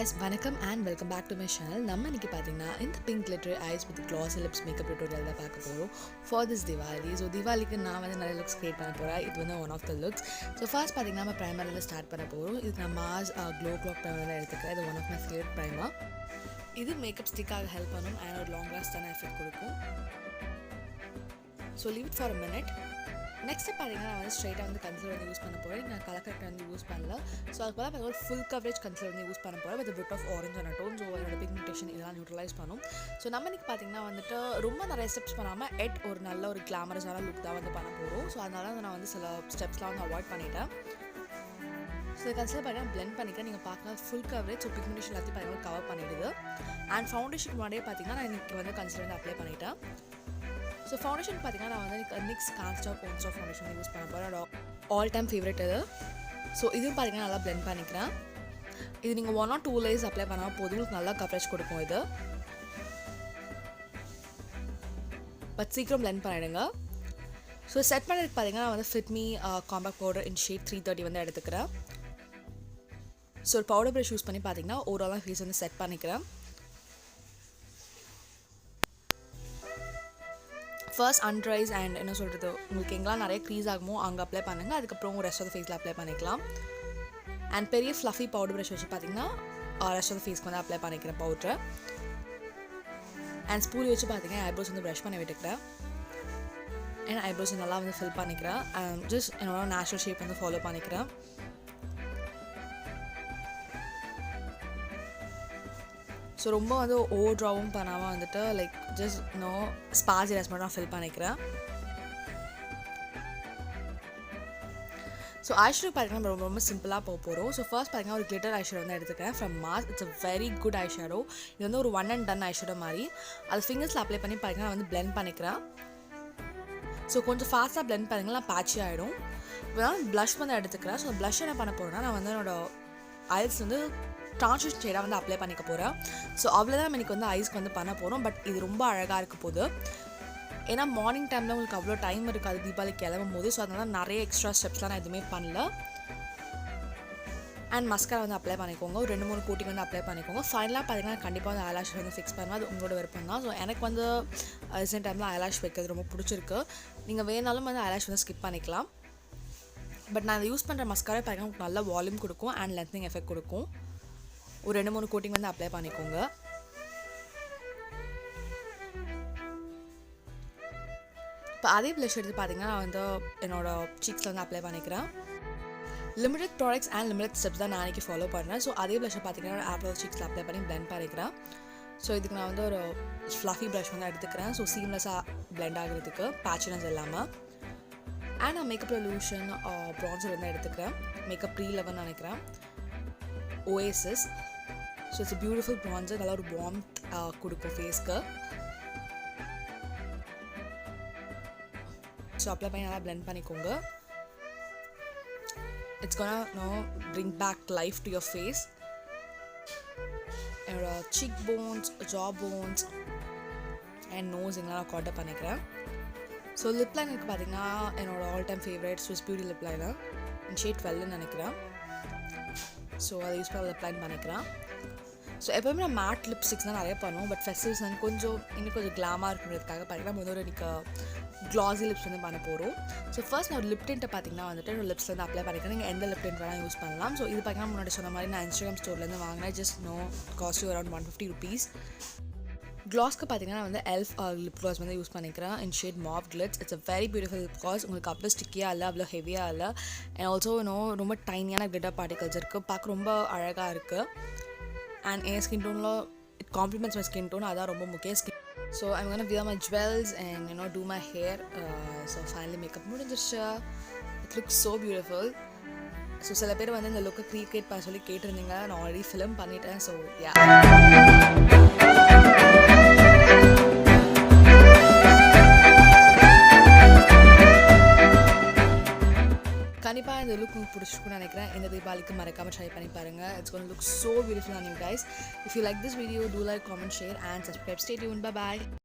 guys, welcome and welcome back to my channel. நம்ம இன்னைக்கு பாத்தீங்கன்னா இந்த pink glittery eyes with glossy lips makeup tutorial தான் பார்க்க போறோம் for this Diwali. So Diwaliக்கு நான் வந்து நிறைய looks create பண்ண போறேன். இது வந்து one of the looks. So first பாத்தீங்கன்னா நம்ம primer ல ஸ்டார்ட் பண்ண போறோம். இது நான் Mars glow clock primer எடுத்துக்கிறேன். இது one of my favorite primer. இது மேக்கப் ஸ்டிக் ஆக ஹெல்ப் பண்ணும் and ஒரு long lasting effect கொடுக்கும். So leave it for a minute. Next step பாத்தீங்கன்னா நான் வந்து ஸ்ட்ரைட்டா வந்து கன்சீலர் வந்து யூஸ் பண்ண போறேன். நான் கலர் கரெக்ட் வந்து யூஸ் பண்ணல. சோ அதுக்கு பதிலா ஒரு full coverage concealer வந்து யூஸ் பண்ண போறேன் with a bit of orange undertone. So என்னோட pigmentation இதெல்லாம் நியூட்ரலைஸ் பண்ணும். சோ நம்ம இன்னைக்கு பாத்தீங்கன்னா வந்துட்டு ரொம்ப நிறைய ஸ்டெப்ஸ் பண்ணாம ஒரு நல்ல ஒரு கிளாமரஸான லுக் தான் வந்து பண்ண போறோம். சோ அதனால நான் வந்து சில ஸ்டெப்ஸ்லாம் வந்து அவாய்ட் பண்ணிட்டேன். ஸோ கன்சிலர் பண்ணி பிளெண்ட் பண்ணிக்கிறேன். நீங்கள் பார்க்கலாம் ஃபுல் கவரேஜ். ஸோ பிக்மெண்டேஷன் எல்லாத்தையும் பார்த்தீங்கன்னா கவர் பண்ணிடுது. அண்ட் ஃபவுண்டேஷன் முன்னாடியே பார்த்தீங்கன்னா நான் இன்றைக்கி வந்து கன்சிலர் வந்து அப்ளை பண்ணிட்டேன். ஸோ ஃபவுண்டேஷன் பார்த்தீங்கன்னா நான் வந்து நிக்ஸ் கான்ஸ்டார் போன்ஸ்டார் ஃபவுண்டேஷன் யூஸ் பண்ண போகிறேன். ஆல் டைம் ஃபேவரட் இது. ஸோ இதுவும் பார்த்தீங்கன்னா நல்லா பிளெண்ட் பண்ணிக்கிறேன். இது நீங்கள் 1 or 2 லேயர்ஸ் அப்ளை பண்ணால் போதும், உங்களுக்கு நல்லா கவரேஜ் கொடுக்கும் இது. பட் சீக்கிரம் பிளெண்ட் பண்ணிடுங்க. ஸோ செட் பண்ணுறதுக்கு பார்த்தீங்கன்னா நான் வந்து ஃபிட்மி காம்பேக்ட் பவுடர் இன் ஷேட் 330 வந்து எடுத்துக்கிறேன். ஸோ ஒரு பவுடர் ப்ரஷ் யூஸ் பண்ணி பார்த்தீங்கன்னா ஓவராலாக ஃபேஸ் வந்து செட் பண்ணிக்கிறேன். ஃபர்ஸ்ட் அண்டர் ஐஸ் அண்ட் என்ன சொல்கிறது, உங்களுக்கு எங்கெல்லாம் நிறைய க்ரீஸ் ஆகுமோ அங்கே அப்ளை பண்ணுங்கள். அதுக்கப்புறம் ரெஸ்ட் ஆஃப் த ஃபேஸில் அப்ளை பண்ணிக்கலாம். அண்ட் பெரிய ஃப்ளஃபி பவுடர் ப்ரஷ் வச்சு பார்த்தீங்கன்னா ரெஸ்ட் ஆஃப் த ஃபேஸ்க்கு வந்து அப்ளை பண்ணிக்கிறேன் பவுட்ரு. அண்ட் ஸ்பூல் வச்சு பார்த்தீங்கன்னா ஐப்ரோஸ் வந்து ப்ரஷ் பண்ணி விட்டுக்கிறேன். அண்ட் ஐப்ரோஸ் நல்லா வந்து ஃபில் பண்ணிக்கிறேன். அண்ட் ஜஸ்ட் என்னோட நேச்சுரல் ஷேப் வந்து ஃபாலோ பண்ணிக்கிறேன். ஸோ ரொம்ப வந்து ஓவர் ட்ராவும் பண்ணாமல் வந்துட்டு லைக் ஜஸ்ட் ஸ்பார்ஸ் ஏரியாஸ் மட்டும் நான் ஃபில் பண்ணிக்கிறேன். ஸோ ஐஷேடோ பார்த்தீங்கன்னா ரொம்ப ரொம்ப சிம்பிளாக போக போகிறோம். ஸோ ஃபர்ஸ்ட் பார்த்தீங்கன்னா ஒரு கிளிட்டர் ஐஷேடோ வந்து எடுத்துக்கிறேன் from Mars. It's a very good eyeshadow. இது வந்து ஒரு 1 and done ஐஷேடோ மாதிரி. அது ஃபிங்கர்ஸில் அப்ளை பண்ணி பார்த்தீங்கன்னா நான் வந்து பிளெண்ட் பண்ணிக்கிறேன். ஸோ கொஞ்சம் ஃபாஸ்ட்டாக பிளெண்ட் பண்ணிங்கன்னா பேட்சி ஆகிடும். இப்போ நான் ப்ளஷ் வந்து எடுத்துக்கிறேன். ஸோ ப்ளஷ் என்ன பண்ண போகிறேன்னா நான் வந்து என்னோடய ஐஸ் வந்து ட்ரான்ஸ்லூசன்ட் ஷேடாக வந்து அப்ளை பண்ணிக்க போகிறேன். ஸோ அவ்வளோதான் நம்ம இன்றைக்கி வந்து ஐஸ்க்கு வந்து பண்ண போகிறோம். பட் இது ரொம்ப அழகாக இருக்க போகுது. ஏன்னா மார்னிங் டைமில் உங்களுக்கு அவ்வளோ டைம் இருக்காது தீபாவளிக்கு கிளம்பும் போது. ஸோ அதனால நிறைய எக்ஸ்ட்ரா ஸ்டெப்ஸ்லாம் நான் எதுவுமே பண்ணல. அண்ட் மஸ்காரா வந்து அப்ளை பண்ணிக்கோங்க. ஒரு 2-3 கோட்டிங் வந்து அப்ளை பண்ணிக்கோங்க. ஃபைனலாக பார்த்தீங்கன்னா கண்டிப்பாக வந்து ஐலாஷ் வந்து ஃபிக்ஸ் பண்ணுவேன். அது உங்களோட விருப்பம் தான். ஸோ எனக்கு வந்து ரீசெண்ட் டைமில் ஐலாஷ் வைக்கிறது ரொம்ப பிடிச்சிருக்கு. நீங்கள் வேணாலும் வந்து ஐலாஷ் வந்து ஸ்கிப் பண்ணிக்கலாம். பட் நான் அதை யூஸ் பண்ணுற மஸ்காரா பார்த்தீங்கன்னா உங்களுக்கு நல்ல வால்யூம் கொடுக்கும் அண்ட் லென்த்னிங் எஃபெக்ட் கொடுக்கும். ஒரு 2-3 கோட்டிங் வந்து அப்ளை பண்ணிக்கோங்க. இப்போ அதே ப்ளஷ் எடுத்து பார்த்தீங்கன்னா நான் வந்து என்னோடய சீக்ஸில் வந்து அப்ளை பண்ணிக்கிறேன். Limited products and limited steps தான் நான் அன்றைக்கி ஃபாலோ பண்ணுறேன். ஸோ அதே ப்ளஷை பார்த்தீங்கன்னா ஆப்ரோட சீக்ஸில் அப்ளை பண்ணி பிளெண்ட் பண்ணிக்கிறேன். ஸோ இதுக்கு நான் வந்து ஒரு ஃப்ளஃபி ப்ளஷ் வந்து எடுத்துக்கிறேன். ஸோ சீம்லெஸ்ஸாக பிளெண்ட் ஆகிறதுக்கு பேட்சினஸ் இல்லாமல். அண்ட் நான் மேக்கப் ரெவல்யூஷன் ப்ரான்சர் வந்து எடுத்துக்கிறேன். மேக்கப் ப்ரீ-11 நினைக்கிறேன். OSS. So it's beautiful bronzer. நல்லா ஒரு வார்ம்த் கொடுக்கும் ஃபேஸ்க்கு. ஸோ அப்ளை பண்ணி நல்லா பிளெண்ட் பண்ணிக்கோங்க. It's gonna bring back life to your face. என்னோட cheekbones, jawbones and nose எங்கெல்லாம் நான் கார்டர் பண்ணிக்கிறேன். ஸோ லிப் லைனருக்கு பார்த்தீங்கன்னா என்னோடய all time favourite Swiss Beauty lip liner in shade 12 நினைக்கிறேன். ஸோ அதை யூஸ் பண்ணி லிப் லைன் பண்ணிக்கிறேன். ஸோ எப்போவுமே நான் மேட் லிப்ஸ்டிக்ஸ் தான் நிறைய பண்ணுவோம். பட் ஃபெஸ்டிவல்ஸ் வந்து இன்னும் கொஞ்சம் கிளாமாக இருக்குன்றதுக்காக பார்த்தீங்கன்னா முதல்ல எனக்கு க்ளாஸி லிப்ஸ் வந்து பண்ண போகிறோம். ஸோ ஃபர்ஸ்ட் நான் ஒரு லிப் டிண்ட்டை பார்த்தீங்கன்னா வந்துட்டு என்னோட லிப்ஸில் வந்து அப்ளை பண்ணிக்கிறேன். நீங்கள் எந்த லிப் டிண்ட் வேணால் யூஸ் பண்ணலாம். ஸோ இது பார்த்தீங்கன்னா முன்னாடி சொன்ன மாதிரி நான் இன்ஸ்டாகிராம் ஸ்டோர்லேருந்து வாங்கினேன். Just cost around 150 rupees. க்ளாஸ்க்கு பார்த்தீங்கன்னா நான் வந்து எல்ஃப் லிப் க்ளாஸ் வந்து யூஸ் பண்ணிக்கிறேன் இன் shade mauve glitz. It's a very beautiful lip class. உங்களுக்கு அவ்வளோ ஸ்டிக்கியாக இல்லை, அவ்வளோ ஹெவியாக இல்லை. அண்ட் ஆல்சோ ரொம்ப டைனியான கிளிட்டர் பார்ட்டிகல்ஸ் இருக்குது. பார்க்க ரொம்ப அழகாக இருக்குது. அண்ட் என் ஸ்கின் டோனில் it compliments my skin tone. அதான் ரொம்ப முக்கியம். So I'm gonna wear my jewels and do my hair. So finally makeup முடிஞ்சிருச்சு. It looks so beautiful. So சில பேர் வந்து இந்த லுக்கை க்ரியேட் பண்ண சொல்லி கேட்டிருந்தீங்க. நான் ஆல்ரெடி ஃபிலிம் பண்ணிட்டேன். ஸோ யா, கண்டிப்பாக இந்த லுக் உங்களுக்கு பிடிச்சிருக்குன்னு நினைக்கிறேன். இந்த தீபாவளிக்கு மறக்காமல் ட்ரை பண்ணி பாருங்கள். It's gonna look so beautiful on you guys. If you like this video, do like, comment, share and subscribe. Stay tuned. Bye bye.